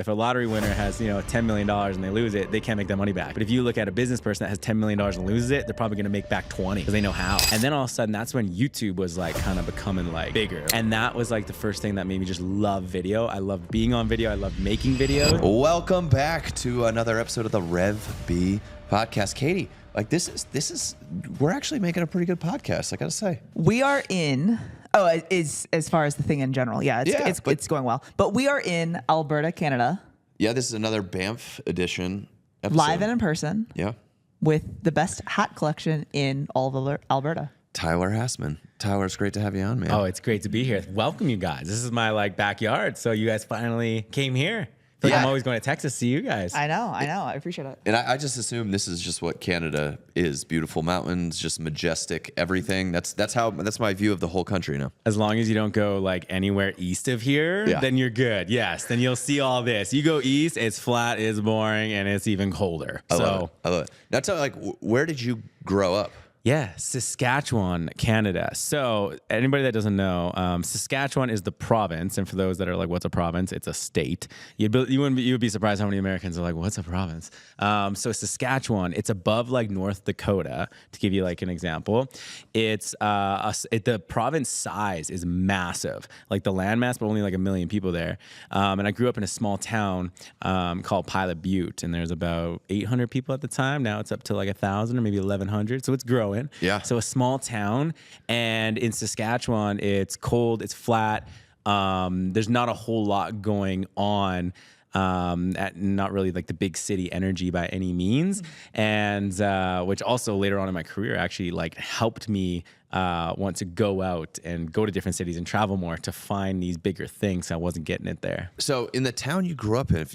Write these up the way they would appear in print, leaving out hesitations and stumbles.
if a lottery winner has, $10 million and they lose it, they can't make that money back. But if you look at a business person that has $10 million and loses it, they're probably gonna make back 20 because they know how. And then all of a sudden, that's when YouTube was like kind of becoming like bigger. And that was like the first thing that made me just love video. I love being on video. I love making videos. Welcome back to another episode of the REVB podcast. Katie, like this is we're actually making a pretty good podcast, I gotta say. We are in is as far as the thing in general. Yeah, it's going well. But we are in Alberta, Canada. Yeah, this is another Banff edition episode. Live and in person. Yeah. With the best hat collection in all of Alberta. Tyler Hassman. Tyler, it's great to have you on, man. Oh, it's great to be here. Welcome, you guys. This is my backyard. So you guys finally came here. I'm always going to Texas to see you guys. I know. I appreciate it. And I just assume this is just what Canada is. Beautiful mountains, just majestic, everything. That's my view of the whole country now. As long as you don't go anywhere east of here, then you're good. Yes, then you'll see all this. You go east, it's flat, it's boring, and it's even colder. I love it. Now tell me, where did you grow up? Yeah, Saskatchewan, Canada. So anybody that doesn't know, Saskatchewan is the province, and for those that are like, "What's a province?" It's a state. You would be surprised how many Americans are like, "What's a province?" So Saskatchewan, it's above North Dakota. To give you an example, it's the province size is massive, like the landmass, but only 1 million people there. And I grew up in a small town called Pilot Butte, and there's about 800 people at the time. Now it's up to 1,000 or maybe 1,100. So it's growing. Yeah. So a small town, and in Saskatchewan, it's cold, it's flat. There's not a whole lot going on. Not really the big city energy by any means, and which also later on in my career actually helped me want to go out and go to different cities and travel more to find these bigger things. So I wasn't getting it there. So in the town you grew up in,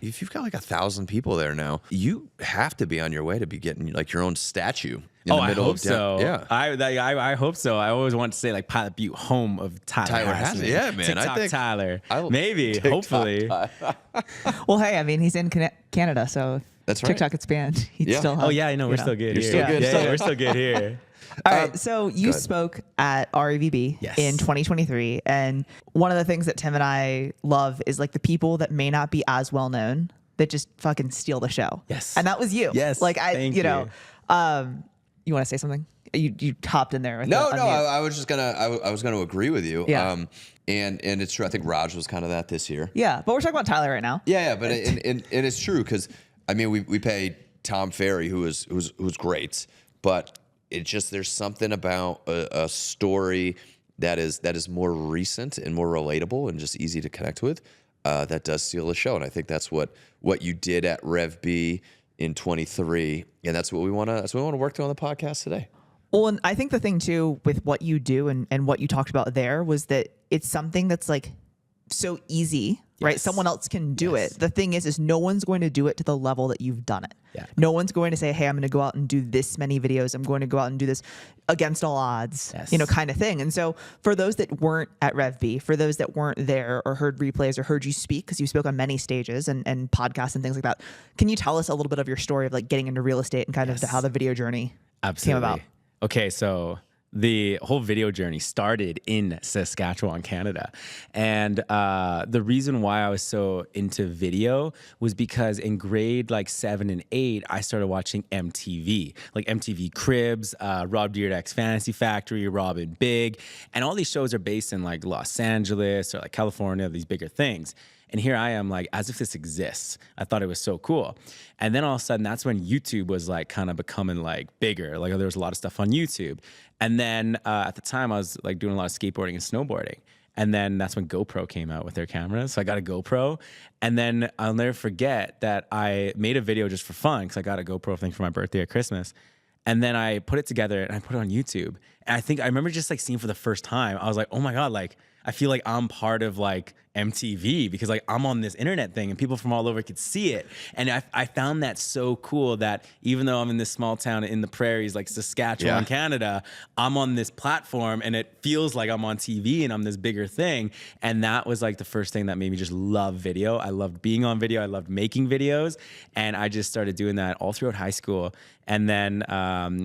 if you've got 1,000 people there now, you have to be on your way to be getting your own statue. I hope so. Yeah, I hope so. I always want to say Pilot Butte, home of Tyler Hassman. Yeah, man. TikTok I think Tyler. Maybe, hopefully. Well, hey, I mean, he's in Canada, so that's right. TikTok expand. He'd still have, I know. We're still good. You're still good. Yeah, we're still good here. All right, so you spoke at REVB in 2023, and one of the things that Tim and I love is the people that may not be as well known that just fucking steal the show. Yes, and that was you. Yes, thank you. You want to say something? You hopped in there. With no. I was just gonna agree with you. Yeah. And it's true. I think Raj was kind of that this year. Yeah, but we're talking about Tyler right now. Yeah. But and it's true because I mean we paid Tom Ferry who's great, but it's just there's something about a story that is more recent and more relatable and just easy to connect with that does steal the show. And I think that's what you did at REVB in 23, and that's what we want to work through on the podcast today. Well, and I think the thing too with what you do and what you talked about there was that it's something that's so easy, right? Someone else can do it. The thing is no one's going to do it to the level that you've done it. Yeah. No one's going to say, hey, I'm going to go out and do this many videos. I'm going to go out and do this against all odds, kind of thing. And so for those that weren't at REVB, for those that weren't there or heard replays or heard you speak, because you spoke on many stages and podcasts and things like that, can you tell us a little bit of your story of getting into real estate and kind of how the video journey came about? Okay, so the whole video journey started in Saskatchewan, Canada. And the reason why I was so into video was because in grade 7 and 8, I started watching MTV, MTV Cribs, Rob Dyrdek's Fantasy Factory, Robin Big. And all these shows are based in Los Angeles or California, these bigger things. And here I am as if this exists. I thought it was so cool. And then all of a sudden, that's when YouTube was kind of becoming bigger. There was a lot of stuff on YouTube. And then at the time, I was doing a lot of skateboarding and snowboarding. And then that's when GoPro came out with their cameras. So I got a GoPro. And then I'll never forget that I made a video just for fun because I got a GoPro thing for my birthday or Christmas. And then I put it together and I put it on YouTube. And I remember just seeing for the first time, I was like, oh my God, I feel like I'm part of MTV because I'm on this internet thing and people from all over could see it. And I found that so cool that even though I'm in this small town in the prairies like Saskatchewan, Canada, I'm on this platform and it feels like I'm on TV and I'm this bigger thing. And that was the first thing that made me just love video. I loved being on video. I loved making videos. And I just started doing that all throughout high school. And then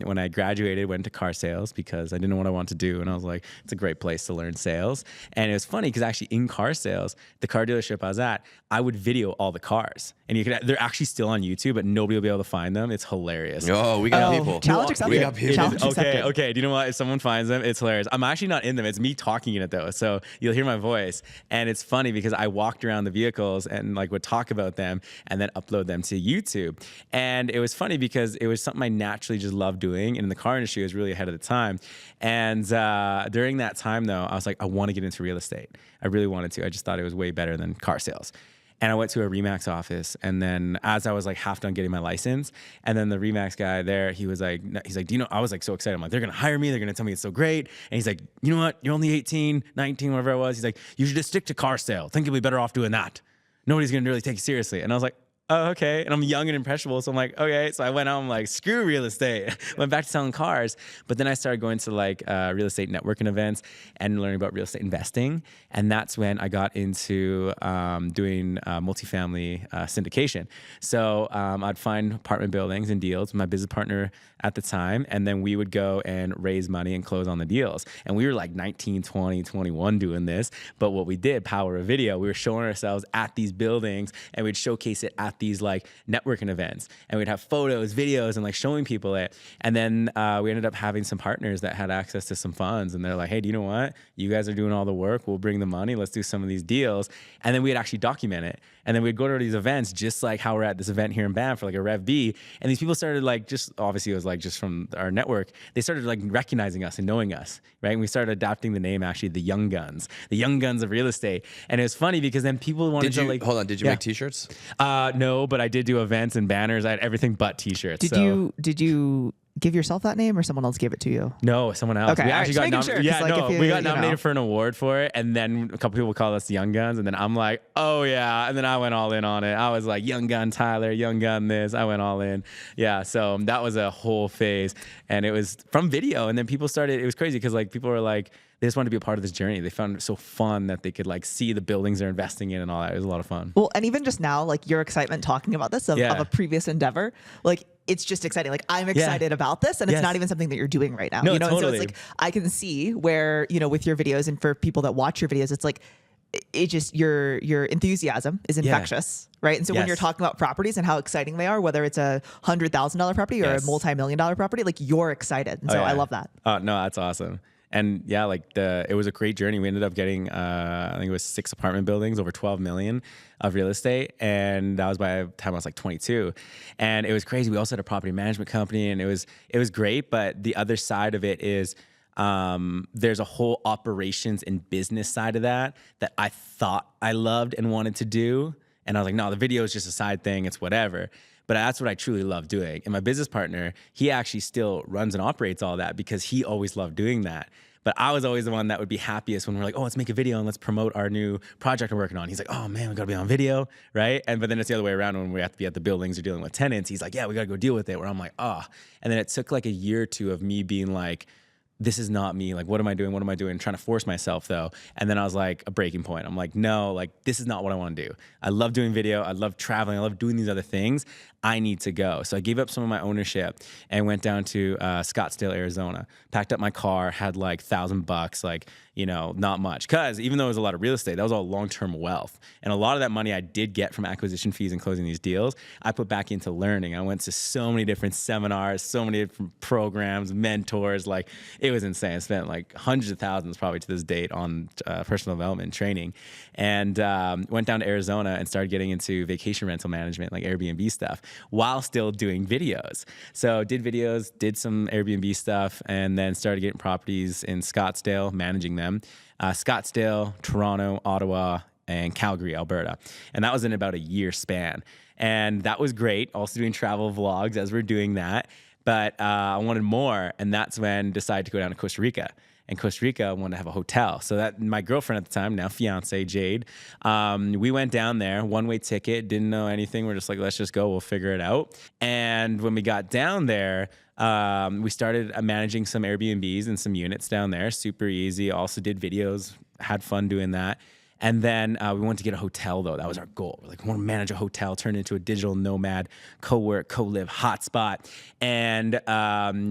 when I graduated, went to car sales because I didn't know what I wanted to do. And I was like, it's a great place to learn sales. And it was funny because actually in car sales, sales, the car dealership I was at, I would video all the cars, and they're actually still on YouTube, but nobody will be able to find them. It's hilarious. Oh, we got people. Challenge accepted. We got people. Challenge accepted. Okay. Do you know what? If someone finds them, it's hilarious. I'm actually not in them. It's me talking in it though. So you'll hear my voice. And it's funny because I walked around the vehicles and like would talk about them and then upload them to YouTube. And it was funny because it was something I naturally just loved doing. And in the car industry, I was really ahead of the time. And during that time though, I was like, I want to get into real estate. I really wanted to. I just thought it was way better than car sales. And I went to a RE/MAX office, and then as I was like half done getting my license, and then the RE/MAX guy there, he's like, do you know, I was like so excited. I'm like, they're gonna hire me, they're gonna tell me it's so great. And he's like, you know what, you're only 18, 19, whatever it was. He's like, you should just stick to car sale. Think you'll be better off doing that. Nobody's gonna really take you seriously. And I was like, oh, okay. And I'm young and impressionable. So I'm like, okay. So I went out, I'm like, screw real estate. Went back to selling cars. But then I started going to like real estate networking events and learning about real estate investing. And that's when I got into doing multifamily syndication. So I'd find apartment buildings and deals with my business partner at the time. And then we would go and raise money and close on the deals. And we were like 19, 20, 21 doing this. But what we did, power of video, we were showing ourselves at these buildings and we'd showcase it at these like networking events. And we'd have photos, videos, and like showing people it. And then we ended up having some partners that had access to some funds. And they're like, hey, do you know what? You guys are doing all the work. We'll bring the money. Let's do some of these deals. And then we'd actually document it. And then we'd go to these events, just like how we're at this event here in Banff for like a REVB. And these people started like, just obviously it was like just from our network, they started like recognizing us and knowing us, right? And we started adopting the name, actually, the Young Guns of real estate. And it was funny because then people wanted to like, hold on, did you make t-shirts? No, but I did do events and banners. I had everything but t-shirts. Did you give yourself that name or someone else gave it to you? No, someone else. Okay, we actually got nominated. Yeah, like we got nominated for an award for it, and then a couple people called us the Young Guns, and then I'm like, oh yeah, and then I went all in on it. I was like, Young Gun Tyler, Young Gun this. I went all in. Yeah, so that was a whole phase, and it was from video, and then people started. It was crazy because like people were like, they just wanted to be a part of this journey. They found it so fun that they could like see the buildings they're investing in and all that. It was a lot of fun. Well, and even just now, like your excitement talking about this of a previous endeavor, like it's just exciting. Like I'm excited about this, and it's not even something that you're doing right now. No, you know, totally. and so it's like I can see where, you know, with your videos and for people that watch your videos, it's like it just your enthusiasm is infectious, right? And so when you're talking about properties and how exciting they are, whether it's a $100,000 property or a multi-million-dollar property, like you're excited. And so I love that. Oh no, that's awesome. And yeah, like it was a great journey. We ended up getting, I think it was 6 apartment buildings, over 12 million of real estate. And that was by the time I was like 22. And it was crazy. We also had a property management company, and it was great. But the other side of it is, there's a whole operations and business side of that I thought I loved and wanted to do. And I was like, no, the video is just a side thing. It's whatever. But that's what I truly love doing. And my business partner, he actually still runs and operates all that because he always loved doing that. But I was always the one that would be happiest when we're like, oh, let's make a video and let's promote our new project we're working on. He's like, oh man, we gotta be on video, right? But then it's the other way around when we have to be at the buildings or dealing with tenants. He's like, yeah, we gotta go deal with it. Where I'm like, oh. And then it took like a year or two of me being like, this is not me. Like, what am I doing? What am I doing? Trying to force myself though. And then I was like, a breaking point. I'm like, no, like this is not what I want to do. I love doing video. I love traveling. I love doing these other things. I need to go. So I gave up some of my ownership and went down to Scottsdale, Arizona, packed up my car, had like $1,000, like, you know, not much. Cause even though it was a lot of real estate, that was all long-term wealth. And a lot of that money I did get from acquisition fees and closing these deals, I put back into learning. I went to so many different seminars, so many different programs, mentors, like it was insane. I spent like hundreds of thousands probably to this date on personal development training, and went down to Arizona and started getting into vacation rental management, like Airbnb stuff, while still doing videos. So did videos, did some Airbnb stuff, and then started getting properties in Scottsdale, managing them. Scottsdale, Toronto, Ottawa, and Calgary, Alberta. And that was in about a year span. And that was great. Also doing travel vlogs as we're doing that. But I wanted more. And that's when I decided to go down to Costa Rica. And Costa Rica, I wanted to have a hotel. So that my girlfriend at the time, now fiance, Jade, we went down there, one-way ticket, didn't know anything. We're just like, let's just go, we'll figure it out. And when we got down there, we started managing some Airbnbs and some units down there, super easy. Also did videos, had fun doing that. And then we wanted to get a hotel, though. That was our goal. We're like, we want to manage a hotel, turn it into a digital nomad, co-work, co-live hotspot. And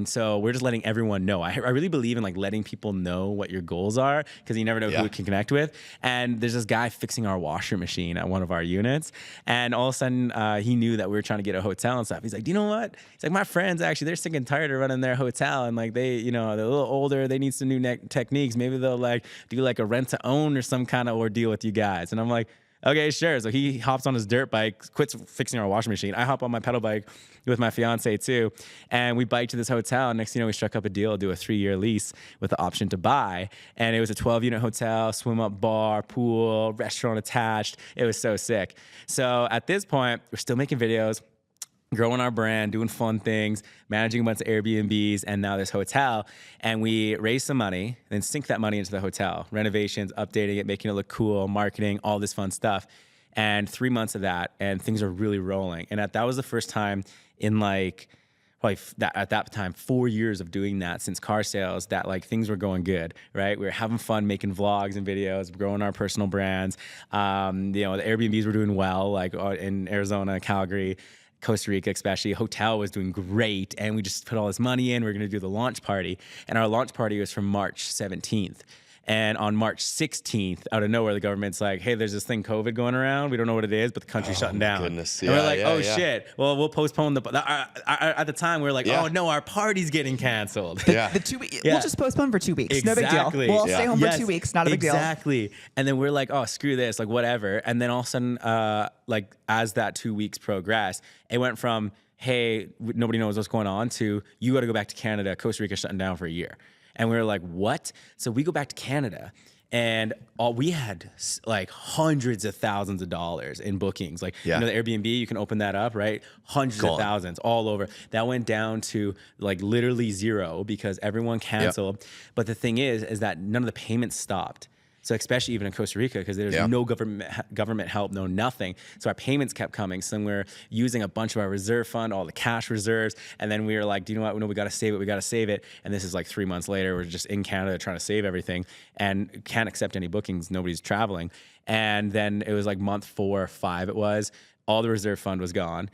so we're just letting everyone know. I really believe in like letting people know what your goals are, because you never know who you can connect with. And there's this guy fixing our washer machine at one of our units. And all of a sudden, he knew that we were trying to get a hotel and stuff. He's like, do you know what? He's like, my friends, actually, they're sick and tired of running their hotel. And like, they, you know, they're a little older. They need some new techniques. Maybe they'll like do like a rent to own or some kind of ordeal with you guys. And I'm like, okay, sure. So he hops on his dirt bike, quits fixing our washing machine. I hop on my pedal bike with my fiance too. And we bike to this hotel. Next thing you know, we struck up a deal, do a 3-year lease with the option to buy. And it was a 12-unit hotel, swim up bar, pool, restaurant attached. It was so sick. So at this point, we're still making videos, growing our brand, doing fun things, managing a bunch of Airbnbs, and now this hotel. And we raise some money, then sink that money into the hotel. Renovations, updating it, making it look cool, marketing, all this fun stuff. And 3 months of that, and things are really rolling. And that was the first time in like, probably at that time, 4 years of doing that since car sales, that like things were going good, right? We were having fun making vlogs and videos, growing our personal brands. You know, the Airbnbs were doing well, like in Arizona, Calgary, Costa Rica especially. Hotel was doing great, and we just put all this money in. We were going to do the launch party, and our launch party was from March 17th. And on March 16th, out of nowhere, the government's like, hey, there's this thing COVID going around. We don't know what it is, but the country's shutting down. Goodness. And we're like, shit. Well, we'll postpone at the time, we were like, oh, no, our party's getting canceled. Yeah. We'll just postpone for 2 weeks. Exactly. No big deal. We'll all stay home for 2 weeks. Not a big deal. Exactly. And then we're like, oh, screw this, like whatever. And then all of a sudden, like as that 2 weeks progressed, it went from, hey, nobody knows what's going on, to you got to go back to Canada. Costa Rica shutting down for a year. And we were like, what? So we go back to Canada, and we had like hundreds of thousands of dollars in bookings. Like, you know, the Airbnb, you can open that up, right? Hundreds of thousands all over. That went down to like literally zero because everyone canceled. But the thing is that none of the payments stopped. So especially even in Costa Rica, because there's no government help, no nothing. So our payments kept coming. So we're using a bunch of our reserve fund, all the cash reserves. And then we were like, do you know what? No, we got to save it. We got to save it. And this is like 3 months later. We're just in Canada trying to save everything and can't accept any bookings. Nobody's traveling. And then it was like month 4 or 5 it was. All the reserve fund was gone.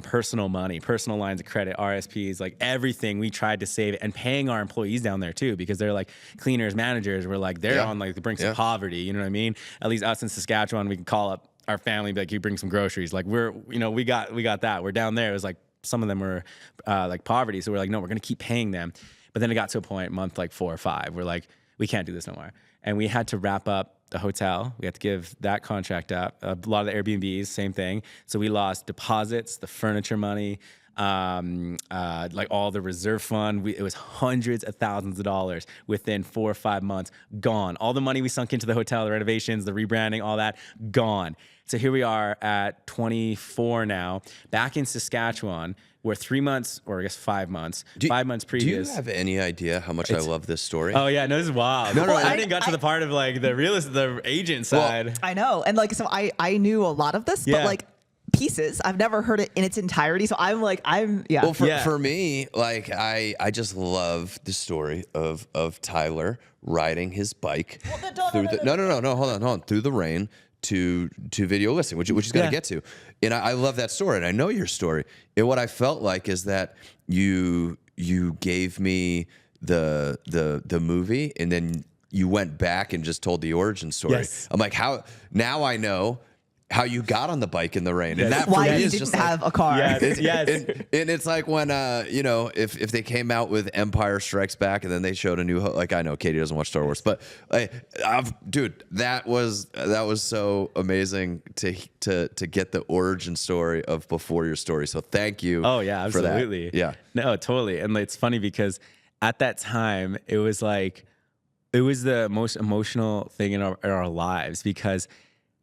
Personal money, personal lines of credit, RSPs, like everything. We tried to save it, and paying our employees down there too, because they're like cleaners, managers. We're like, they're on like the brink of poverty. You know what I mean? At least us in Saskatchewan, we can call up our family and be like, you bring some groceries. Like we're, you know, we got that. We're down there. It was like some of them were like poverty. So we're like, no, we're going to keep paying them. But then it got to a point, month like 4 or 5, we're like, we can't do this no more. And we had to wrap up the hotel. We had to give that contract up. A lot of the Airbnbs, same thing. So we lost deposits, the furniture money, like all the reserve fund. It was hundreds of thousands of dollars within 4 or 5 months, gone. All the money we sunk into the hotel, the renovations, the rebranding, all that, gone. So here we are at 24 now, back in Saskatchewan. We're 3 months, or I guess 5 months, 5 months previous. Do you have any idea how much I love this story? Oh yeah, no, this is wild. No, I didn't got to the part of like the agent side. Well, I know, and like, so I knew a lot of this, but like pieces, I've never heard it in its entirety. So I'm Well, for me, like I just love the story of Tyler riding his bike through hold on, through the rain to video listing, which he's going to get to. And I love that story, and I know your story. And what I felt like is that you gave me the movie, and then you went back and just told the origin story. Yes. I'm like, how now I know how you got on the bike in the rain. And that why you is didn't just have a car. Yes. And it's like when, you know, if they came out with Empire Strikes Back and then they showed a new, like, I know Katie doesn't watch Star Wars, but like, dude, that was so amazing to get the origin story of before your story. So thank you. Oh yeah, absolutely. For that. Yeah. No, totally. And it's funny because at that time it was the most emotional thing in our lives, because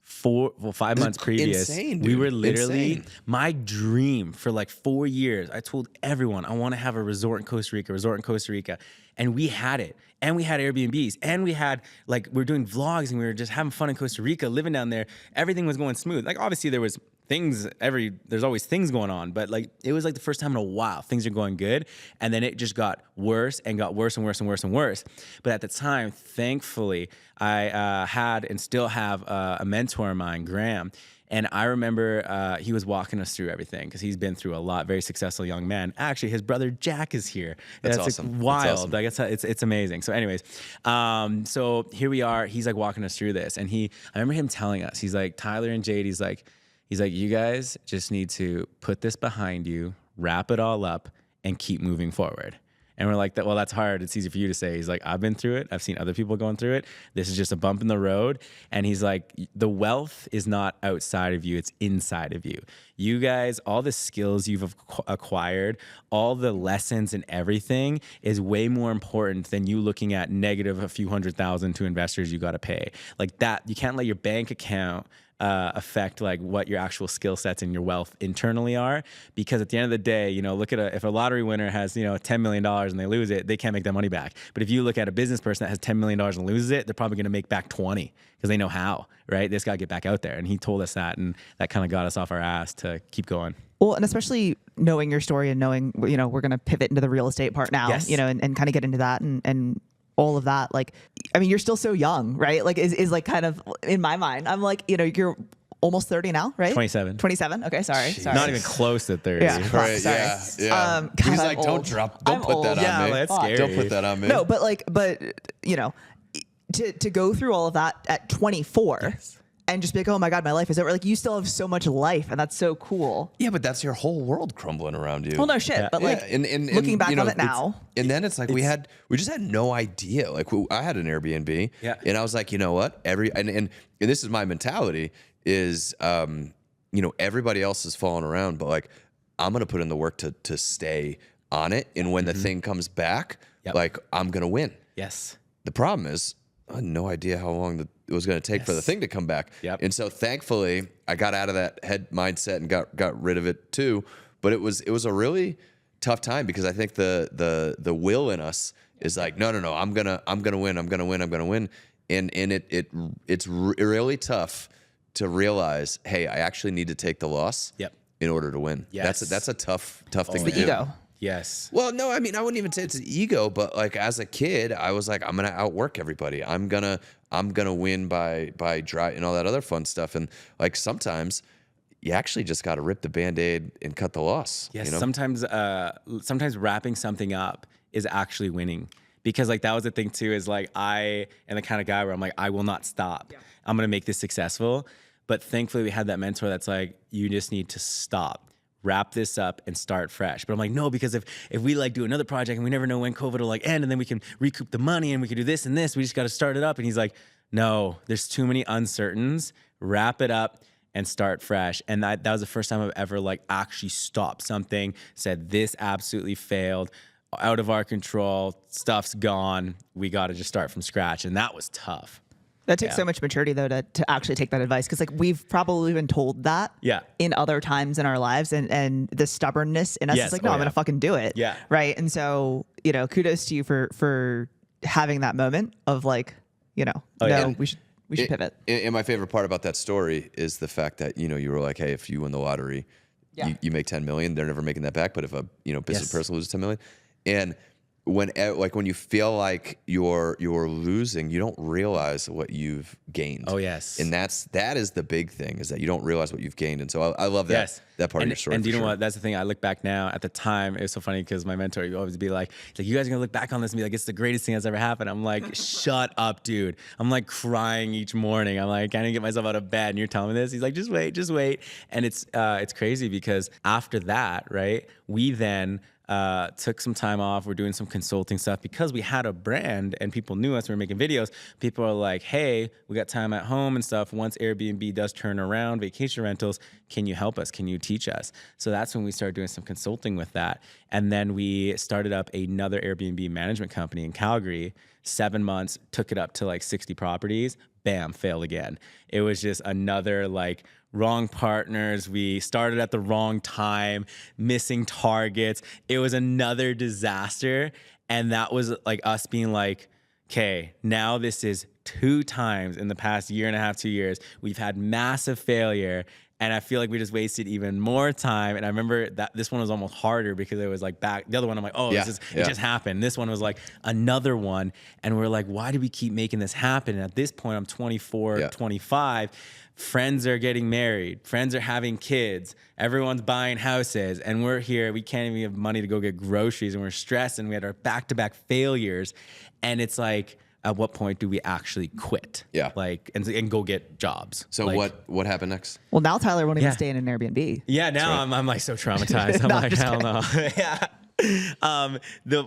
5 months previous, insane, we were literally, insane. My dream for like 4 years, I told everyone I want to have a resort in Costa Rica, and we had it, and we had Airbnbs, and we had like, we were doing vlogs, and we were just having fun in Costa Rica, living down there. Everything was going smooth. Like obviously there was there's always things going on, but like it was like the first time in a while things are going good, and then it just got worse and got worse and worse and worse and worse. But at the time, thankfully, I had and still have a mentor of mine, Graham. And I remember he was walking us through everything because he's been through a lot. Very successful young man. Actually, his brother Jack is here. That's like awesome. wild. That's awesome. Like it's amazing. So, anyways, so here we are. He's like walking us through this, and I remember him telling us, he's like, Tyler and Jade, he's like, you guys just need to put this behind you, wrap it all up, and keep moving forward. And we're like, well, that's hard. It's easy for you to say. He's like, I've been through it. I've seen other people going through it. This is just a bump in the road. And he's like, the wealth is not outside of you. It's inside of you. You guys, all the skills you've acquired, all the lessons and everything is way more important than you looking at negative a few $100,000 to investors you got to pay. Like that, you can't let your bank account affect like what your actual skill sets and your wealth internally are, because at the end of the day, look at if a lottery winner has $10 million and they lose it, they can't make that money back. But if you look at a business person that has $10 million and loses it, they're probably going to make back 20 because they know how, right? They just got to get back out there. And he told us that, and that kind of got us off our ass to keep going. Well, and especially knowing your story and knowing, we're going to pivot into the real estate part now, Yes. and kind of get into that and all of that. Like, I mean, you're still so young, right? Like is like kind of in my mind, I'm like, you're almost 30 now, right? 27. 27. Okay. Sorry. Not even close to 30. Yeah. Right, Sorry. yeah. God, He's I'm like, old. don't I'm put old. that Yeah, on me. that's scary. Don't put that on me. No, but to go through all of that at 24 Yes. and just be like, oh my God, my life is over. Like, you still have so much life, and that's so cool. Yeah, but that's your whole world crumbling around you. Well, no shit, but like and looking back you know, on it now, and then it's like we just had no idea. Like I had an Airbnb, Yeah. and I was like, you know what? And this is my mentality is, everybody else is falling around, but like I'm gonna put in the work to stay on it, and when the thing comes back, Yep. like I'm gonna win. Yes. The problem is I had no idea how long it was going to take for the thing to come back. Yep. And so thankfully I got out of that head mindset and got rid of it too. But it was a really tough time because I think the will in us is like, no, I'm gonna win. And it's really tough to realize, hey, I actually need to take the loss Yep. in order to win. Yes. That's a tough thing the to do. ego. Yes. Well, no, I mean, I wouldn't even say it's an ego, but like as a kid, I was like, I'm gonna outwork everybody. I'm gonna win by drive and all that other fun stuff. And like sometimes you actually just got to rip the Band-Aid and cut the loss. Yes. You know? Sometimes wrapping something up is actually winning, because like that was the thing too, is like I am the kind of guy where I'm like, I will not stop. Yeah. I'm going to make this successful. But thankfully we had that mentor that's like, you just need to stop, wrap this up and start fresh. But I'm like, no, because if we like do another project and we never know when COVID will like end, and then we can recoup the money and we can do this and this, we just got to start it up. And he's like, no, there's too many uncertains. Wrap it up and start fresh. And that was the first time I've ever like actually stopped something, said this absolutely failed, out of our control, stuff's gone. We got to just start from scratch. And that was tough. That takes Yeah. so much maturity though to actually take that advice, because like we've probably been told that Yeah. in other times in our lives, and the stubbornness in us Yes. is like, no, Oh, I'm yeah. gonna fucking do it. Yeah. Right. And so, kudos to you for having that moment of like, yeah. we should pivot. And my favorite part about that story is the fact that, you were like, hey, if you win the lottery, Yeah. you make 10 million, they're never making that back. But if a, business Yes. person loses 10 million, and when you feel like you're losing, you don't realize what you've gained. Oh, yes. And that is the big thing, is that you don't realize what you've gained. And so I love that Yes. that part and, of your story. And for you know sure. what? That's the thing. I look back now. At the time, it was so funny because my mentor would always be like, you guys are going to look back on this and be like, it's the greatest thing that's ever happened. I'm like, shut up, dude. I'm like crying each morning. I'm like, I can't get myself out of bed. And you're telling me this? He's like, just wait. And it's crazy because after that, right, we then took some time off. We're doing some consulting stuff because we had a brand and people knew us. We were making videos. People are like, hey, we got time at home and stuff. Once Airbnb does turn around, vacation rentals, can you help us? Can you teach us? So that's when we started doing some consulting with that. And then we started up another Airbnb management company in Calgary. 7 months, took it up to like 60 properties. Bam, failed again. It was just another like wrong partners. We started at the wrong time, missing targets. It was another disaster. And that was like us being like, okay, now this is 2 times in the past year and a half, 2 years. We've had massive failure. And I feel like we just wasted even more time. And I remember that this one was almost harder because it was like back. The other one, I'm like, oh, Yeah, it just happened. This one was like another one. And we're like, why do we keep making this happen? And at this point, I'm 24, 25. Friends are getting married. Friends are having kids. Everyone's buying houses. And we're here. We can't even have money to go get groceries. And we're stressed. And we had our back-to-back failures. And it's like, at what point do we actually quit? Yeah. Like, and go get jobs. So like, what happened next? Well, now Tyler won't even stay in an Airbnb. Yeah, now I'm like so traumatized. I'm No, like, just hell no. Yeah.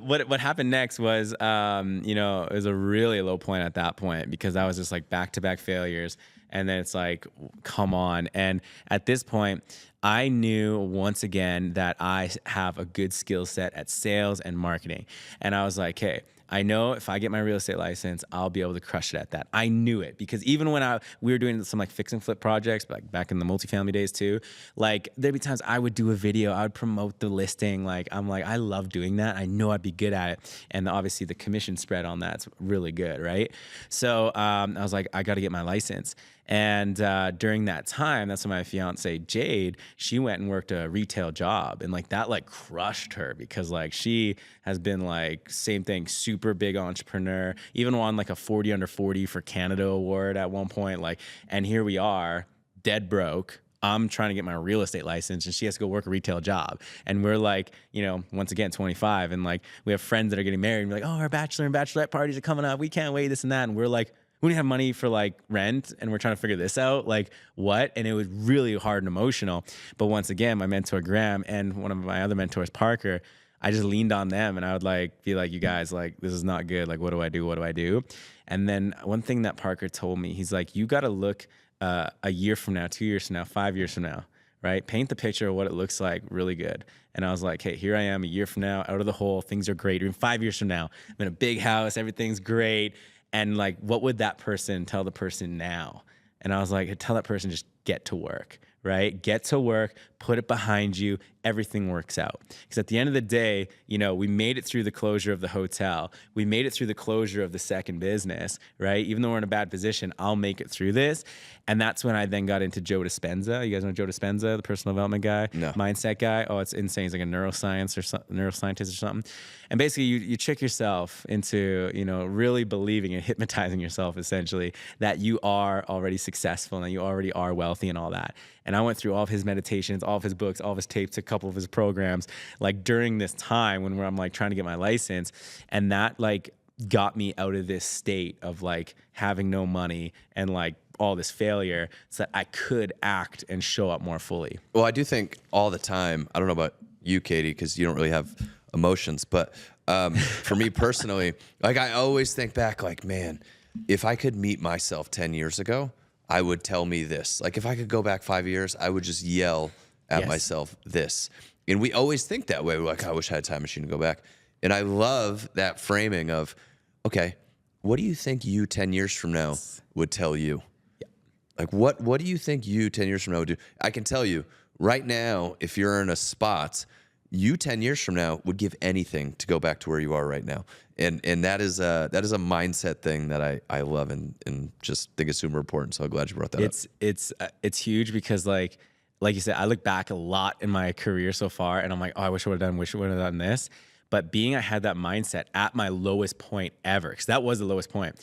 What happened next was, you know, it was a really low point at that point because I was just like back-to-back failures. And then it's like, come on. And at this point, I knew once again that I have a good skill set at sales and marketing. And I was like, hey, I know if I get my real estate license, I'll be able to crush it at that. I knew it because even when we were doing some like fix and flip projects, like back in the multifamily days too, like there'd be times I would do a video, I would promote the listing. Like I'm like, I love doing that. I know I'd be good at it. And obviously the commission spread on that's really good, right? So I was like, I got to get my license. And during that time, that's when my fiance Jade, she went and worked a retail job, and like that like crushed her because like she has been like same thing, super big entrepreneur, even won like a 40 under 40 for Canada award at one point. Like, and here we are, dead broke. I'm trying to get my real estate license and she has to go work a retail job. And we're like, you know, once again, 25. And like, we have friends that are getting married and we're like, oh, our bachelor and bachelorette parties are coming up. We can't wait, this and that. And we're like, we don't have money for like rent and we're trying to figure this out. Like what? And it was really hard and emotional. But once again, my mentor Graham and one of my other mentors, Parker, I just leaned on them and I would like be like, you guys, like, this is not good. Like, what do I do? What do I do? And then one thing that Parker told me, he's like, you got to look a year from now, 2 years from now, 5 years from now, right? Paint the picture of what it looks like really good. And I was like, hey, here I am a year from now, out of the hole. Things are great. Even 5 years from now, I'm in a big house. Everything's great. And like, what would that person tell the person now? And I was like, tell that person, just get to work, right? Get to work, put it behind you. Everything works out. Because at the end of the day, you know, we made it through the closure of the hotel. We made it through the closure of the second business, right? Even though we're in a bad position, I'll make it through this. And that's when I then got into Joe Dispenza. You guys know Joe Dispenza, the personal development guy, No. mindset guy? Oh, it's insane. He's like a neuroscientist or something. And basically you trick yourself into, you know, really believing and hypnotizing yourself essentially that you are already successful and that you already are wealthy and all that. And I went through all of his meditations, all of his books, all of his tapes, a couple of his programs, like during this time when I'm like trying to get my license. And that like got me out of this state of like having no money and like all this failure so that I could act and show up more fully. Well, I do think all the time, I don't know about you, Katie, because you don't really have emotions, but for me personally, like I always think back like, man, if I could meet myself 10 years ago, I would tell me this. Like if I could go back 5 years, I would just yell at myself this. And we always think that way. We're like, I wish I had a time machine to go back. And I love that framing of, okay, what do you think you 10 years from now would tell you? Like, what do you think you 10 years from now would do? I can tell you right now, if you're in a spot, you 10 years from now would give anything to go back to where you are right now. And that is a mindset thing that I love and just think is super important. So I'm glad you brought that up. It's huge because like you said, I look back a lot in my career so far and I'm like, oh, I wish I would have done this. But I had that mindset at my lowest point ever, because that was the lowest point.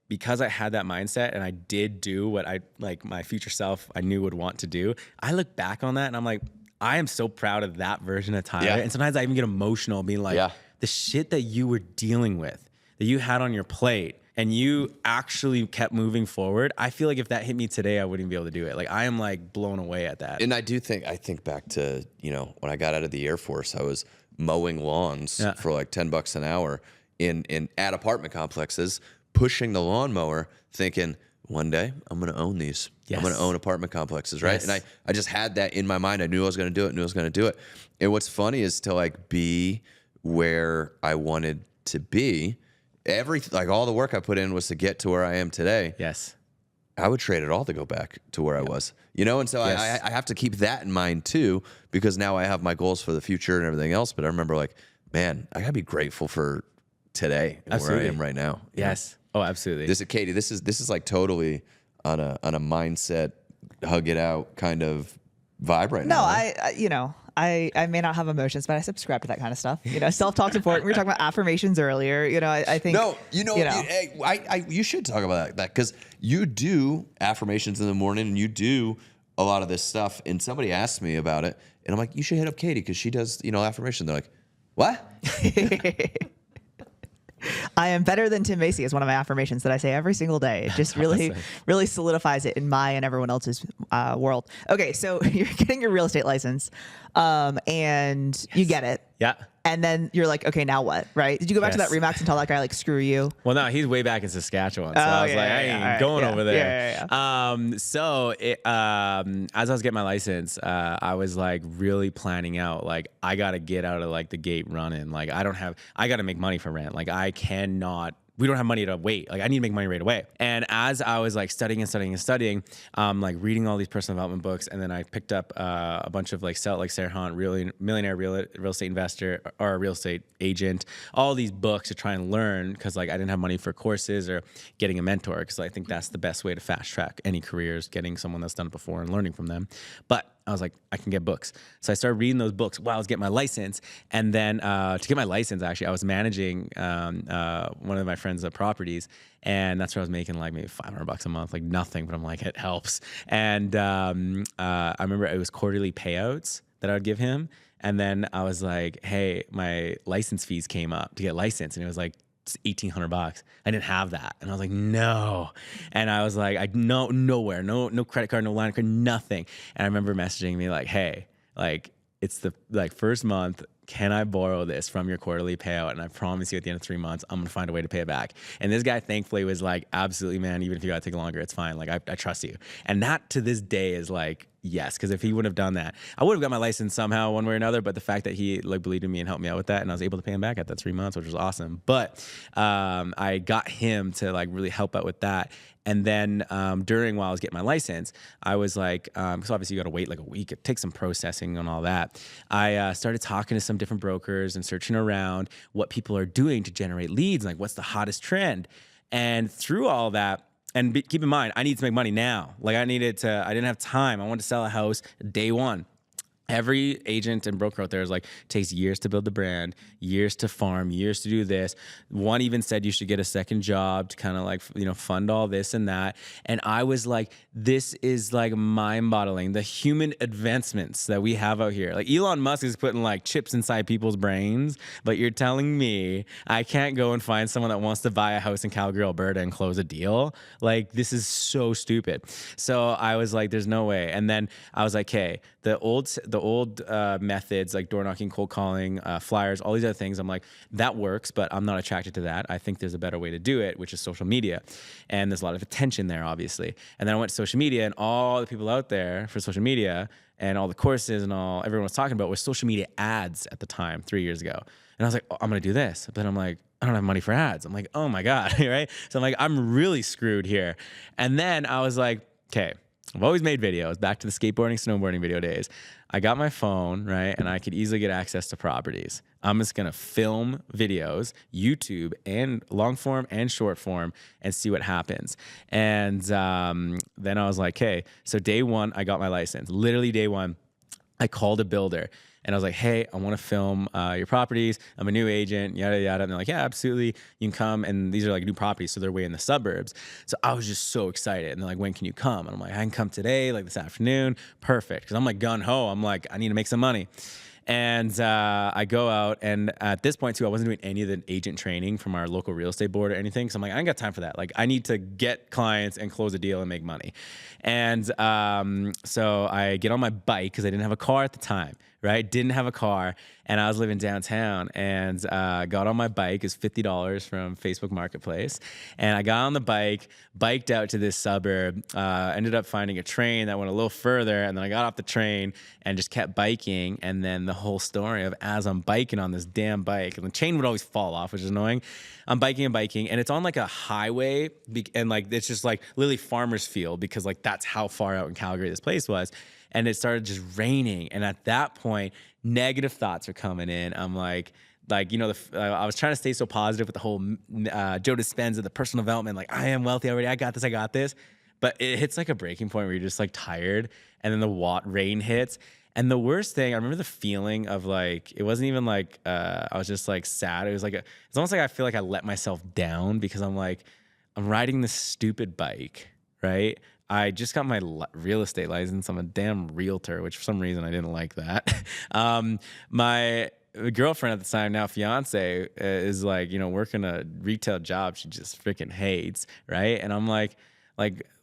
Because I had that mindset and I did do what I like my future self I knew would want to do, I look back on that and I'm like, I am so proud of that version of Tyler. Yeah. And sometimes I even get emotional being like, the shit that you were dealing with, that you had on your plate, and you actually kept moving forward. I feel like if that hit me today, I wouldn't be able to do it. Like I am like blown away at that. And I think back to, you know, when I got out of the Air Force, I was mowing lawns for like $10 an hour at apartment complexes, pushing the lawnmower, thinking one day I'm going to own these. Yes. I'm going to own apartment complexes, right? Yes. And I just had that in my mind. I knew I was going to do it, And what's funny is to like be where I wanted to be. Like all the work I put in was to get to where I am today. Yes. I would trade it all to go back to where I was, you know? And so I have to keep that in mind too, because now I have my goals for the future and everything else. But I remember like, man, I gotta be grateful for today and where I am right now. Yes. Oh, absolutely. Katie, this is like totally on a mindset hug it out kind of vibe right No, now. I may not have emotions, but I subscribe to that kind of stuff. Self-talk's important. We were talking about affirmations earlier. I think. No, you should talk about that because you do affirmations in the morning and you do a lot of this stuff. And somebody asked me about it, and I'm like, you should hit up Katie because she does, affirmation. They're like, what? I am better than Tim Macy is one of my affirmations that I say every single day. It just really, really solidifies it in my and everyone else's world. Okay, so you're getting your real estate license, and you get it. Yeah. And then you're like, okay, now what? Right? Did you go back to that Remax and tell that guy, like, screw you? Well, no, he's way back in Saskatchewan. So I was like, I ain't going over there. So as I was getting my license, I was like really planning out, like, I got to get out of like the gate running. Like, I got to make money for rent. Like, we don't have money to wait. Like, I need to make money right away. And as I was like studying, like reading all these personal development books, and then I picked up a bunch of like Sarah Hunt, Millionaire Real Estate Investor or a Real Estate Agent, all these books to try and learn because like I didn't have money for courses or getting a mentor because I think that's the best way to fast track any careers, getting someone that's done it before and learning from them. But I was like, I can get books. So I started reading those books while I was getting my license. And then to get my license, actually, I was managing one of my friends' properties. And that's where I was making like maybe $500 a month, like nothing, but I'm like, it helps. And I remember it was quarterly payouts that I would give him. And then I was like, hey, my license fees came up to get licensed. And it was like, $1,800. I didn't have that. And I was like, no. And I was like, nowhere, no credit card, no line of credit, nothing. And I remember messaging me like, hey, like it's the like first month. Can I borrow this from your quarterly payout? And I promise you at the end of 3 months, I'm going to find a way to pay it back. And this guy thankfully was like, absolutely, man, even if you got to take longer, it's fine. Like I trust you. And that to this day is like, yes, because if he wouldn't have done that, I would have got my license somehow one way or another. But the fact that he like believed in me and helped me out with that, and I was able to pay him back at that 3 months, which was awesome. But I got him to like really help out with that. And then while I was getting my license, I was like, because obviously you got to wait like a week. It takes some processing and all that. I started talking to some different brokers and searching around what people are doing to generate leads, like what's the hottest trend. And through all that, and keep in mind, I need to make money now. Like I didn't have time. I wanted to sell a house day one. Every agent and broker out there is like, takes years to build the brand, years to farm, years to do this. One even said you should get a second job to kind of like, fund all this and that. And I was like, this is like mind-boggling. The human advancements that we have out here. Like Elon Musk is putting like chips inside people's brains, but you're telling me I can't go and find someone that wants to buy a house in Calgary, Alberta and close a deal? Like this is so stupid. So I was like, there's no way. And then I was like, okay, the old methods like door knocking, cold calling, flyers, all these other things. I'm like, that works, but I'm not attracted to that. I think there's a better way to do it, which is social media. And there's a lot of attention there, obviously. And then I went to social media, and all the people out there for social media and all the courses and all everyone was talking about was social media ads at the time, 3 years ago. And I was like, oh, I'm going to do this. But then I'm like, I don't have money for ads. I'm like, oh my God, right? So I'm like, I'm really screwed here. And then I was like, okay, I've always made videos, back to the skateboarding, snowboarding video days. I got my phone, right? And I could easily get access to properties. I'm just going to film videos, YouTube and long form and short form, and see what happens. And then I was like, okay, so day one, I got my license. Literally day one, I called a builder. And I was like, hey, I want to film your properties. I'm a new agent, yada, yada. And they're like, yeah, absolutely. You can come. And these are like new properties, so they're way in the suburbs. So I was just so excited. And they're like, when can you come? And I'm like, I can come today, like this afternoon. Perfect. Because I'm like gung-ho. I'm like, I need to make some money. And I go out, and at this point too, I wasn't doing any of the agent training from our local real estate board or anything. So I'm like, I ain't got time for that. Like, I need to get clients and close a deal and make money. And so I get on my bike because I didn't have a car at the time, right? Didn't have a car, and I was living downtown, and got on my bike. It was $50 from Facebook Marketplace, and I got on the bike, biked out to this suburb, ended up finding a train that went a little further, and then I got off the train and just kept biking. And then the whole story of as I'm biking on this damn bike, and the chain would always fall off, which is annoying. I'm biking, and it's on like a highway, and like it's just like literally farmer's field, because like that's how far out in Calgary this place was. And it started just raining. And at that point, negative thoughts are coming in. I'm like, I was trying to stay so positive with the whole Joe Dispenza, the personal development, like I am wealthy already. I got this. but it hits like a breaking point where you're just like tired, and then the rain hits. And the worst thing, I remember the feeling of like, it wasn't even like, I was just like sad. It was like, it's almost like I feel like I let myself down because I'm like, I'm riding this stupid bike, right? I just got my real estate license. I'm a damn realtor, which for some reason I didn't like that. My girlfriend at the time, now fiance, is like, working a retail job she just freaking hates, right? And I'm like,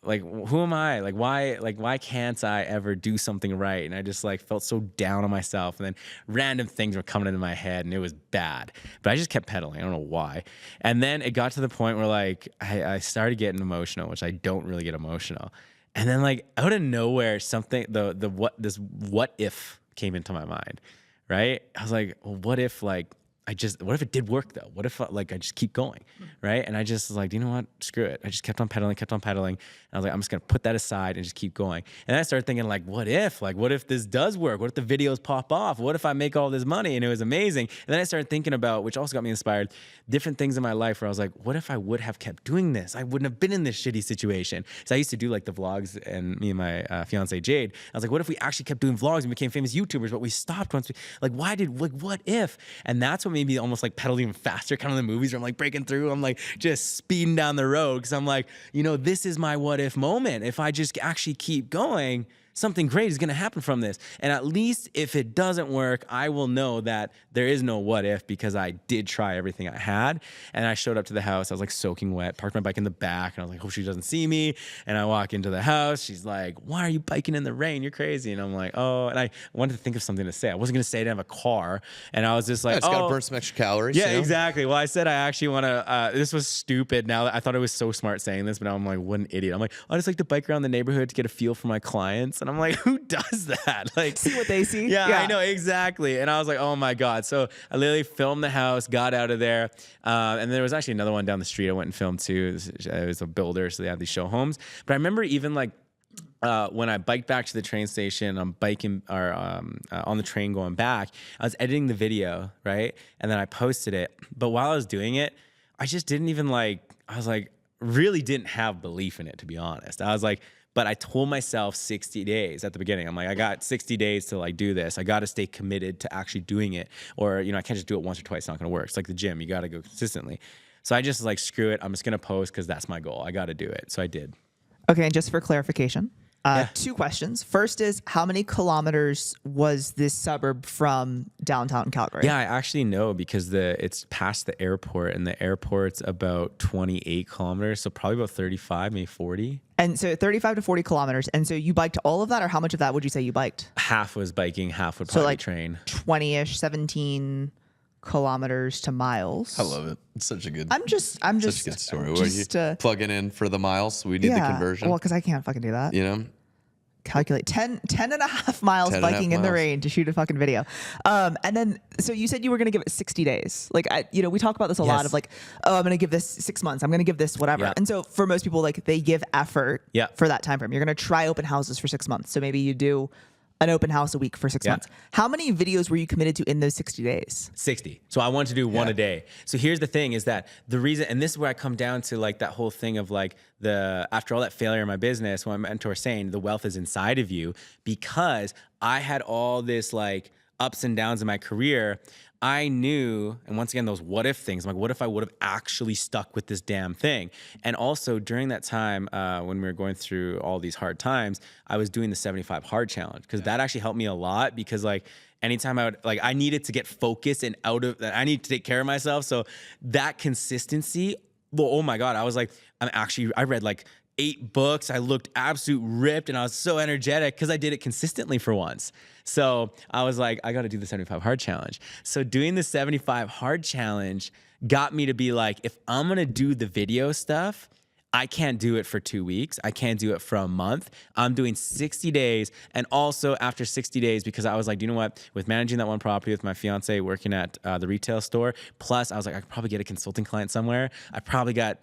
who am I? Why can't I ever do something right? And I just like felt so down on myself. And then random things were coming into my head and it was bad. But I just kept pedaling. I don't know why. And then it got to the point where like I started getting emotional, which I don't really get emotional. And then like out of nowhere, something what if came into my mind, right? I was like, well, what if what if it did work though? What if I just keep going, right? And I just was like, you know what? Screw it. I just kept on pedaling. And I was like, I'm just gonna put that aside and just keep going. And then I started thinking like, what if this does work? What if the videos pop off? What if I make all this money? And it was amazing. And then I started thinking about, which also got me inspired, different things in my life where I was like, what if I would have kept doing this? I wouldn't have been in this shitty situation. So I used to do like the vlogs, and me and my fiance Jade, I was like, what if we actually kept doing vlogs and became famous YouTubers, but we stopped once what if? And that's what made me almost like pedal even faster, kind of the movies where I'm like breaking through. I'm like just speeding down the road because I'm like, this is my what if moment. If I just actually keep going, something great is going to happen from this. And at least if it doesn't work, I will know that there is no what if because I did try everything I had. And I showed up to the house. I was like soaking wet, parked my bike in the back, and I was like, hope she doesn't see me. And I walk into the house. She's like, why are you biking in the rain? You're crazy. And I'm like, oh. And I wanted to think of something to say. I wasn't going to say I didn't have a car. And I was just like, It's got to burn some extra calories. Yeah, exactly. Well, I said I actually want to, this was stupid. Now I thought it was so smart saying this, but now I'm like, what an idiot. I'm like, I just like to bike around the neighborhood to get a feel for my clients. And I'm like, who does that? Like, See what they see. Yeah, I know, exactly. And I was like, oh my God. So I literally filmed the house, got out of there. And there was actually another one down the street I went and filmed too. It was a builder, so they have these show homes. But I remember even like, when I biked back to the train station, I'm biking or on the train going back, I was editing the video, right? And then I posted it. But while I was doing it, I just didn't even really didn't have belief in it, to be honest. I was like, but I told myself 60 days at the beginning. I'm like, I got 60 days to like do this. I got to stay committed to actually doing it. Or, I can't just do it once or twice. It's not going to work. It's like the gym. You got to go consistently. So I just like, screw it. I'm just going to post because that's my goal. I got to do it. So I did. Okay, and just for clarification, 2 questions. First is, how many kilometers was this suburb from downtown Calgary? Yeah, I actually know because it's past the airport, and the airport's about 28 kilometers, so probably about 35, maybe 40. And so 35 to 40 kilometers. And so you biked all of that, or how much of that would you say you biked? Half was biking, half would probably like train. 20-ish, 17 kilometers to miles. I love it. It's such a good. I'm just such a good story. What are you plugging in for the miles? We need the conversion. Well, because I can't fucking do that. Calculate 10 and a half miles biking in the rain to shoot a fucking video. And then, so you said you were going to give it 60 days. Like, we talk about this a lot of like, oh, I'm going to give this 6 months. I'm going to give this whatever. Yeah. And so for most people, like they give effort for that time frame. You're going to try open houses for 6 months. So maybe you do an open house a week for 6 months. How many videos were you committed to in those 60 days? 60. So I wanted to do one a day. So here's the thing is that the reason, and this is where I come down to like that whole thing of like after all that failure in my business, when my mentor was saying the wealth is inside of you, because I had all this like ups and downs in my career. I knew, and once again, those what if things, I'm like, what if I would have actually stuck with this damn thing? And also during that time, when we were going through all these hard times, I was doing the 75 hard challenge because that actually helped me a lot because like anytime I needed to get focused and I need to take care of myself. So that consistency, well, oh my God, I was like, I read like 8 books. I looked absolute ripped and I was so energetic because I did it consistently for once. So I was like, I got to do the 75 hard challenge. So doing the 75 hard challenge got me to be like, if I'm going to do the video stuff, I can't do it for 2 weeks. I can't do it for a month. I'm doing 60 days. And also after 60 days, because I was like, you know what? With managing that one property with my fiance, working at the retail store, plus I was like, I could probably get a consulting client somewhere. I probably got,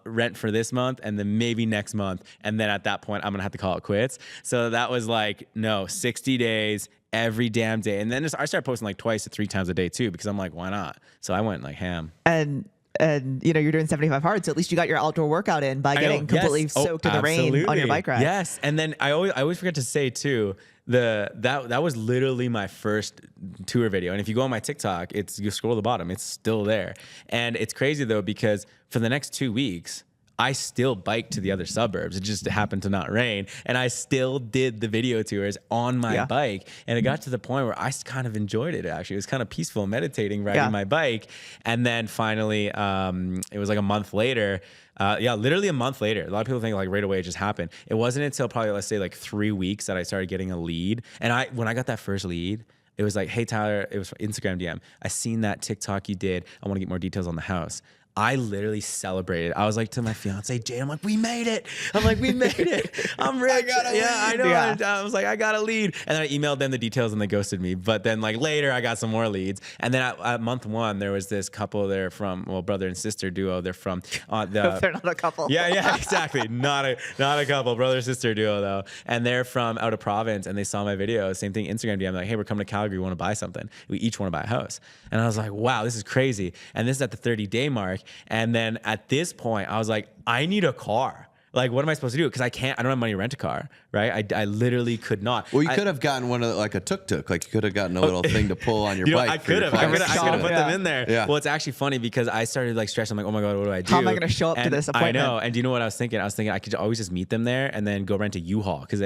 rent for this month and then maybe next month. And then at that point, I'm going to have to call it quits. So that was like, no, 60 days every damn day. And then I started posting like 2 to 3 times a day too, because I'm like, why not? So I went like ham. And and you're doing 75 hard, so at least you got your outdoor workout in by getting completely soaked in the rain on your bike ride. Yes, and then I always forget to say too, that was literally my first tour video. And if you go on my TikTok, you scroll to the bottom, it's still there. And it's crazy though, because for the next 2 weeks, I still biked to the other suburbs. It just happened to not rain. And I still did the video tours on my bike. And it got to the point where I kind of enjoyed it, actually. It was kind of peaceful, meditating, riding my bike. And then finally, it was like a month later. Literally a month later. A lot of people think like right away it just happened. It wasn't until probably, let's say, like 3 weeks that I started getting a lead. And when I got that first lead, it was like, hey, Tyler, it was Instagram DM. I seen that TikTok you did. I want to get more details on the house. I literally celebrated. I was like to my fiance, Jade, I'm like, we made it. I'm like, we made it. I'm rich. I got a lead. I know. Yeah. I was like, I got a lead. And then I emailed them the details and they ghosted me. But then like later I got some more leads. And then at month 1, there was this couple there from, brother and sister duo. They're from they're not a couple. Yeah, exactly. Not a couple. Brother sister duo though. And they're from out of province and they saw my video. Same thing, Instagram DM. Like, hey, we're coming to Calgary. We want to buy something. We each want to buy a house. And I was like, wow, this is crazy. And this is at the 30-day mark. And then at this point, I was like, I need a car. Like, what am I supposed to do? Because I don't have money to rent a car, right? I literally could not. Well, you could have gotten one of like a tuk-tuk. Like you could have gotten a little thing to pull on your bike. I could have put them in there. Yeah. Well, it's actually funny because I started like stressing. I'm like, oh my God, what do I do? How am I going to show up to this appointment? I know. And do you know what I was thinking? I was thinking I could always just meet them there and then go rent a U-Haul. Because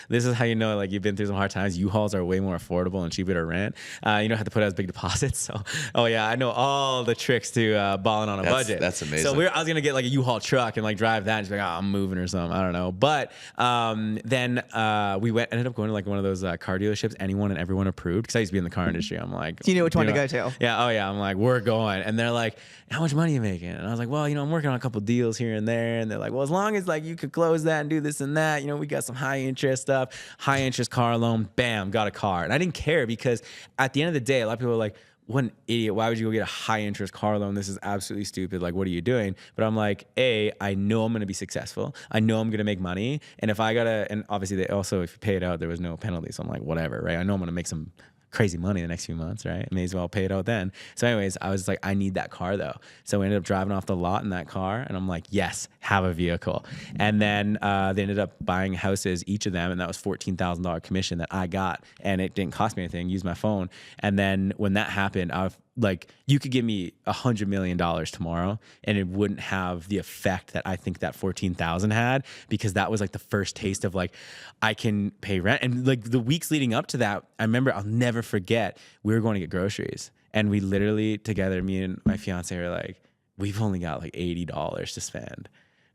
this is how you know, like, you've been through some hard times. U-Hauls are way more affordable and cheaper to rent. You don't have to put out as big deposits. So, I know all the tricks to balling on a budget. That's amazing. So I was going to get like a U-Haul truck and like drive that and just be like, I'm moving or something. I don't know. But then we ended up going to like one of those car dealerships, anyone and everyone approved. Because I used to be in the car industry. I'm like, do you know which one to go to? Yeah. Oh yeah. I'm like, we're going. And they're like, how much money are you making? And I was like, well, I'm working on a couple deals here and there. And they're like, well, as long as like you could close that and do this and that, we got some high interest stuff, high interest car loan, bam, got a car. And I didn't care because at the end of the day, a lot of people are like, what an idiot. Why would you go get a high interest car loan? This is absolutely stupid. Like, what are you doing? But I'm like, I know I'm going to be successful. I know I'm going to make money. And if I got and obviously they also, if you pay it out, there was no penalty. So I'm like, whatever, right? I know I'm going to make some crazy money the next few months, right? May as well pay it out then. So anyways, I was like, I need that car though. So we ended up driving off the lot in that car and I'm like, yes, have a vehicle. And then they ended up buying houses, each of them. And that was $14,000 commission that I got. And it didn't cost me anything, use my phone. And then when that happened, like, you could give me $100 million tomorrow and it wouldn't have the effect that I think that 14,000 had, because that was like the first taste of like, I can pay rent. And like the weeks leading up to that, I remember, I'll never forget, we were going to get groceries and we literally together, me and my fiance were like, we've only got like $80 to spend.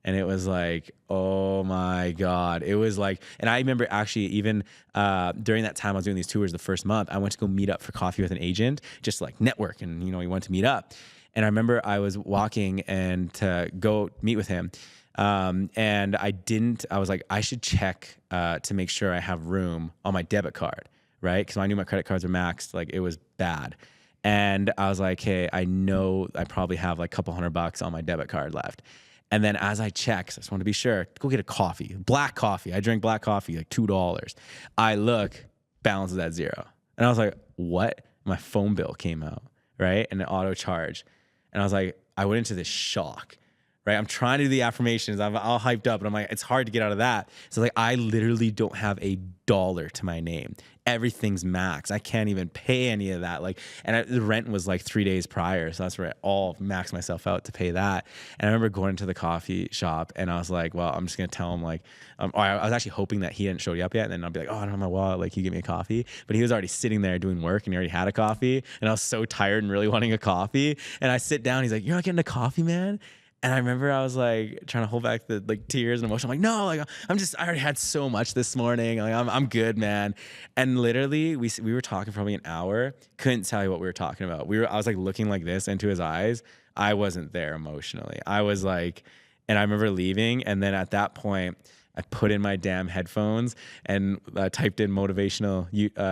And it was like, oh my God. It was like, and I remember actually even during that time I was doing these tours the first month, I went to go meet up for coffee with an agent, just like network. And, we went to meet up. And I remember I was walking and to go meet with him. And I was like, I should check to make sure I have room on my debit card, right? Because I knew my credit cards were maxed. Like, it was bad. And I was like, hey, I know I probably have like a couple $100 on my debit card left. And then as I check, so I just want to be sure, go get a coffee, black coffee. I drink black coffee, like $2. I look, balance is at 0. And I was like, what? My phone bill came out, right? And an auto charge. And I was like, I went into this shock, right? I'm trying to do the affirmations. I'm all hyped up, and I'm like, it's hard to get out of that. So like, I literally don't have $1 to my name. Everything's max. I can't even pay any of that. Like, and the rent was like 3 days prior. So that's where I all maxed myself out to pay that. And I remember going to the coffee shop and I was like, well, I'm just going to tell him like, I was actually hoping that he hadn't showed you up yet. And then I'll be like, oh, I don't have my wallet. Like, can you get me a coffee? But he was already sitting there doing work and he already had a coffee. And I was so tired and really wanting a coffee. And I sit down, he's like, you're not getting a coffee, man? And I remember I was like trying to hold back the like tears and emotion. I'm like, no, like I already had so much this morning. Like I'm good, man. And literally we were talking for probably an hour. Couldn't tell you what we were talking about. I was like looking like this into his eyes. I wasn't there emotionally. I was like, and I remember leaving. And then at that point, I put in my damn headphones and typed in motivational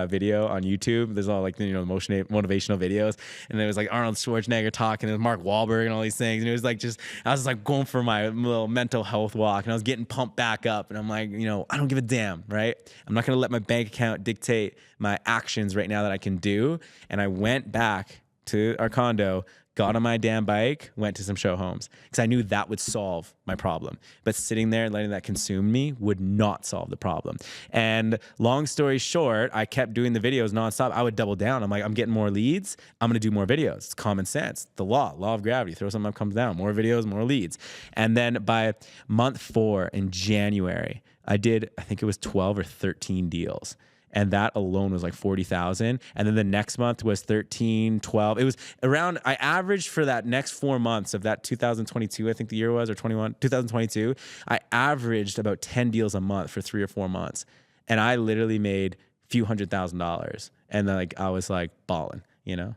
video on YouTube. There's all like, motivational videos. And it was like Arnold Schwarzenegger talking and Mark Wahlberg and all these things. And it was like, I was like going for my little mental health walk and I was getting pumped back up. And I'm like, I don't give a damn, right? I'm not going to let my bank account dictate my actions right now that I can do. And I went back to our condo, got on my damn bike, went to some show homes because I knew that would solve my problem. But sitting there and letting that consume me would not solve the problem. And long story short, I kept doing the videos nonstop. I would double down. I'm like, I'm getting more leads. I'm going to do more videos. It's common sense. The law of gravity. Throw something up, comes down. More videos, more leads. And then by month 4 in January, I think it was 12 or 13 deals. And that alone was like 40,000. And then the next month was 13, 12. It was around, I averaged for that next 4 months of that 2022, I think the year was, or 2022, I averaged about 10 deals a month for 3 or 4 months. And I literally made a few $100,000. And then I was like balling, you know?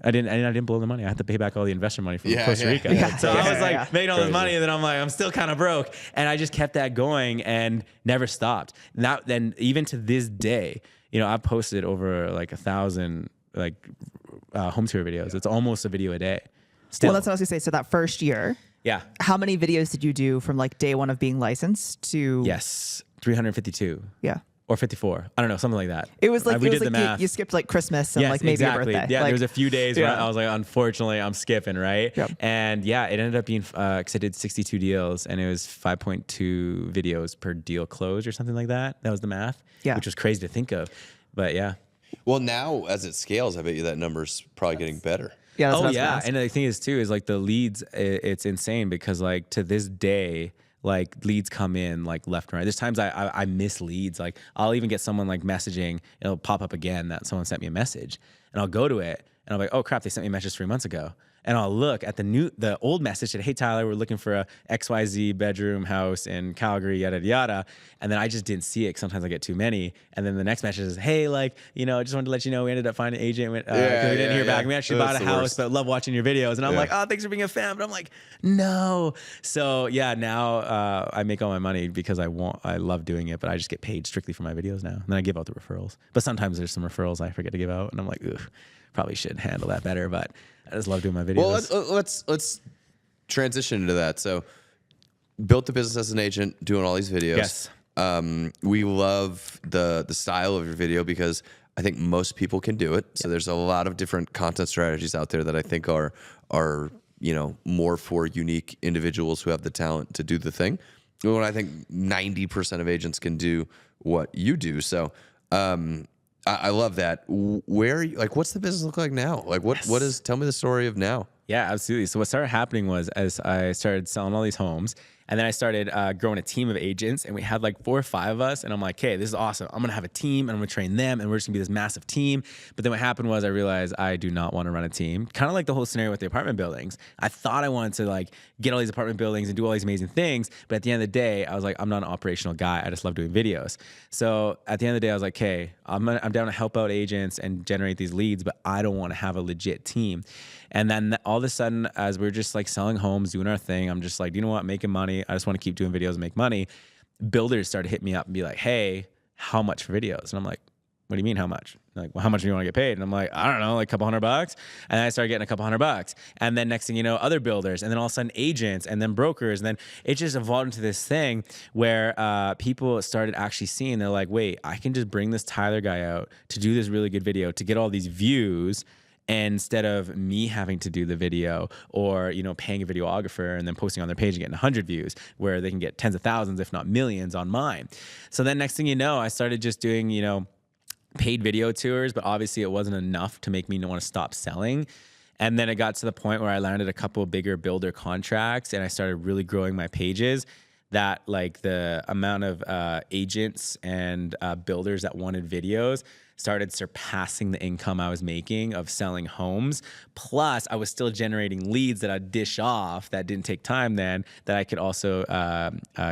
I didn't blow the money. I had to pay back all the investor money from Costa Rica. Yeah. So I was like making all this money, and then I'm like, I'm still kind of broke. And I just kept that going and never stopped. Now, then even to this day, you know, I've posted over like 1,000 home tour videos. It's almost a video a day. Still. Well, that's what I was gonna say. So that first year, how many videos did you do from like day one of being licensed to? Yes, 352. Yeah. Or 54. I don't know, something like that. It was like, you skipped like Christmas and like maybe your birthday. Yeah, like, there was a few days where I was like, unfortunately, I'm skipping, right? Yep. And yeah, it ended up being, because I did 62 deals and it was 5.2 videos per deal closed or something like that. That was the math, which was crazy to think of. But yeah. Well, now as it scales, I bet you that number's probably getting better. Yeah. That's Oh, what I was gonna yeah. ask. And the thing is, too, is like the leads, it's insane because like to this day, like leads come in like left and right. There's times I miss leads. Like I'll even get someone like messaging, it'll pop up again that someone sent me a message, and I'll go to it and I'm like, oh crap, they sent me a message 3 months ago. And I'll look at the old message that, hey Tyler, we're looking for a XYZ bedroom house in Calgary, yada yada. And then I just didn't see it. Sometimes I get too many. And then the next message is, hey, like, you know, I just wanted to let you know we ended up finding an agent. We didn't hear back. We actually bought a house, but love watching your videos. And I'm like, oh, thanks for being a fan. But I'm like, no. So yeah, now I make all my money because I love doing it, but I just get paid strictly for my videos now. And then I give out the referrals. But sometimes there's some referrals I forget to give out, and I'm like, ugh, probably should handle that better. But I just love doing my videos. Well, let's transition into that. So, built the business as an agent, doing all these videos. Yes. We love the style of your video because I think most people can do it. So there's a lot of different content strategies out there that I think are more for unique individuals who have the talent to do the thing. When I think 90% of agents can do what you do. So. I love that. Where, like, what's the business look like now? Like, tell me the story of now. Yeah, absolutely. So what started happening was as I started selling all these homes, and then I started growing a team of agents, and we had like 4 or 5 of us, and I'm like, hey, this is awesome. I'm going to have a team, and I'm going to train them, and we're just going to be this massive team. But then what happened was I realized I do not want to run a team. Kind of like the whole scenario with the apartment buildings. I thought I wanted to like get all these apartment buildings and do all these amazing things, but at the end of the day, I was like, I'm not an operational guy. I just love doing videos. So at the end of the day, I was like, hey, I'm down to help out agents and generate these leads, but I don't want to have a legit team. And then all of a sudden, as we're just like selling homes, doing our thing, I'm just like, you know what, making money. I just want to keep doing videos and make money. Builders started hitting me up and be like, hey, how much for videos? And I'm like, what do you mean how much? Like, well, how much do you want to get paid? And I'm like, I don't know, like a couple $100. And then I started getting a couple $100. And then next thing you know, other builders, and then all of a sudden agents, and then brokers. And then it just evolved into this thing where people started actually seeing, they're like, wait, I can just bring this Tyler guy out to do this really good video to get all these views, instead of me having to do the video or, you know, paying a videographer and then posting on their page and getting 100 views, where they can get tens of thousands, if not millions on mine. So then next thing you know, I started just doing, you know, paid video tours, but obviously it wasn't enough to make me want to stop selling. And then it got to the point where I landed a couple of bigger builder contracts, and I started really growing my pages, that like the amount of agents and builders that wanted videos started surpassing the income I was making of selling homes. Plus, I was still generating leads that I'd dish off that didn't take time then, that I could also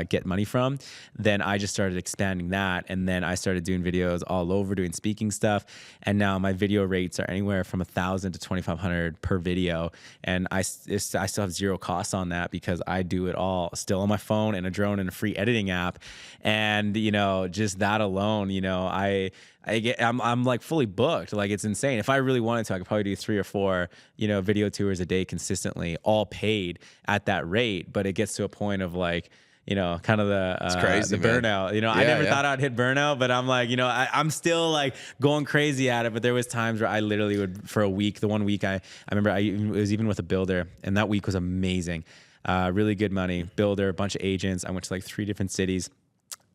get money from. Then I just started expanding that. And then I started doing videos all over, doing speaking stuff. And now my video rates are anywhere from $1,000 to $2,500 per video. And I still have zero costs on that because I do it all still on my phone and a drone and a free editing app. And, you know, just that alone, you know, I'm like fully booked. Like, it's insane. If I really wanted to, I could probably do 3 or 4, you know, video tours a day consistently, all paid at that rate. But it gets to a point of like, kind of the crazy, the man. burnout. I Yeah, never yeah. thought I'd hit burnout, but I'm like, I'm still like going crazy at it. But there was times where I literally would, for a week, the 1 week I remember it was even with a builder, and that week was amazing. Really good money, builder, a bunch of agents. I went to like 3 different cities.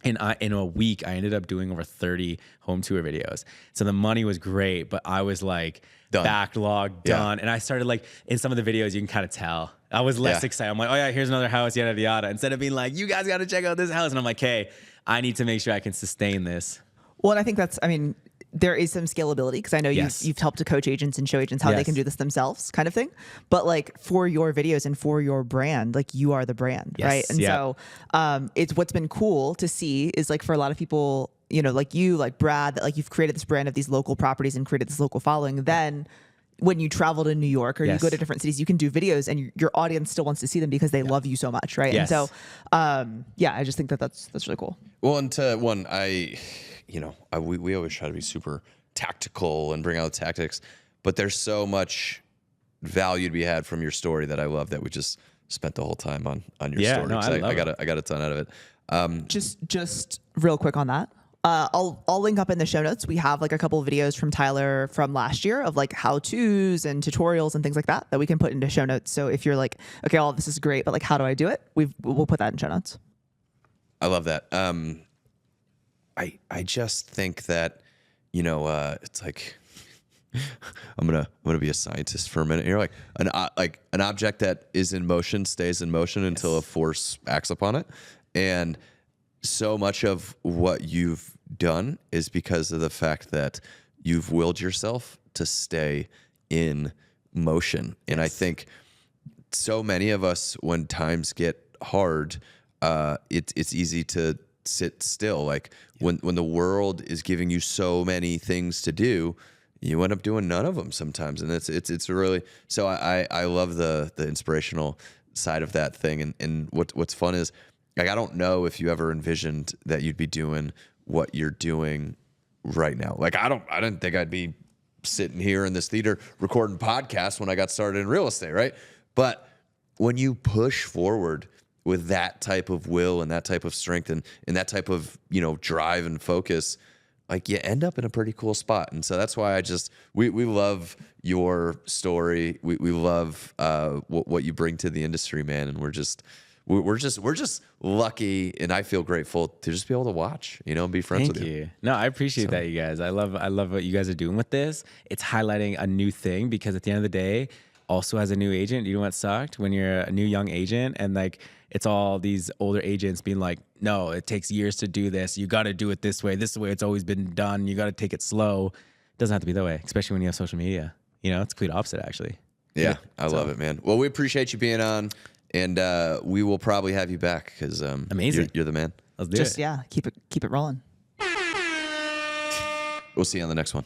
And in a week, I ended up doing over 30 home tour videos. So the money was great, but I was like backlogged, done. And I started like, in some of the videos, you can kind of tell. I was less excited. I'm like, oh yeah, here's another house, yada, yada. Instead of being like, you guys got to check out this house. And I'm like, hey, I need to make sure I can sustain this. Well, and I think there is some scalability because I know you've helped to coach agents and show agents how they can do this themselves, kind of thing. But like for your videos and for your brand, like you are the brand, right? And so it's what's been cool to see is like for a lot of people, like you, like Brad, that like you've created this brand of these local properties and created this local following. Then when you travel to New York or you go to different cities, you can do videos and your audience still wants to see them because they love you so much, right? Yes. And so, I just think that's really cool. Well, and we always try to be super tactical and bring out the tactics, but there's so much value to be had from your story that I love that we just spent the whole time on your story. No, I got a ton out of it. Just real quick on that. I'll link up in the show notes. We have like a couple of videos from Tyler from last year of like how-tos and tutorials and things like that we can put into show notes. So if you're like, okay, all of this is great, but like, how do I do it? We'll put that in show notes. I love that. I just think that, it's like, I'm gonna be a scientist for a minute. You're like an object that is in motion stays in motion until a force acts upon it, and so much of what you've done is because of the fact that you've willed yourself to stay in motion. And I think so many of us, when times get hard, it's easy to sit still. Like when the world is giving you so many things to do, you end up doing none of them sometimes. And it's really, so I love the inspirational side of that thing. And what's fun is, like, I don't know if you ever envisioned that you'd be doing what you're doing right now. Like, I didn't think I'd be sitting here in this theater recording podcasts when I got started in real estate, right? But when you push forward with that type of will and that type of strength and that type of, drive and focus, like you end up in a pretty cool spot. And so that's why we love your story. We love what you bring to the industry, man. And we're just lucky, and I feel grateful to just be able to watch, and be friends with you. Thank you. No, I appreciate that, you guys. I love what you guys are doing with this. It's highlighting a new thing because at the end of the day, also as a new agent, you know what sucked? When you're a new young agent and like it's all these older agents being like, no, it takes years to do this. You got to do it this way. This is the way it's always been done. You got to take it slow. It doesn't have to be that way, especially when you have social media. It's complete opposite, actually. Yeah, I love it, man. Well, we appreciate you being on. And we will probably have you back because amazing. You're the man. Let's do it. Keep it rolling. We'll see you on the next one.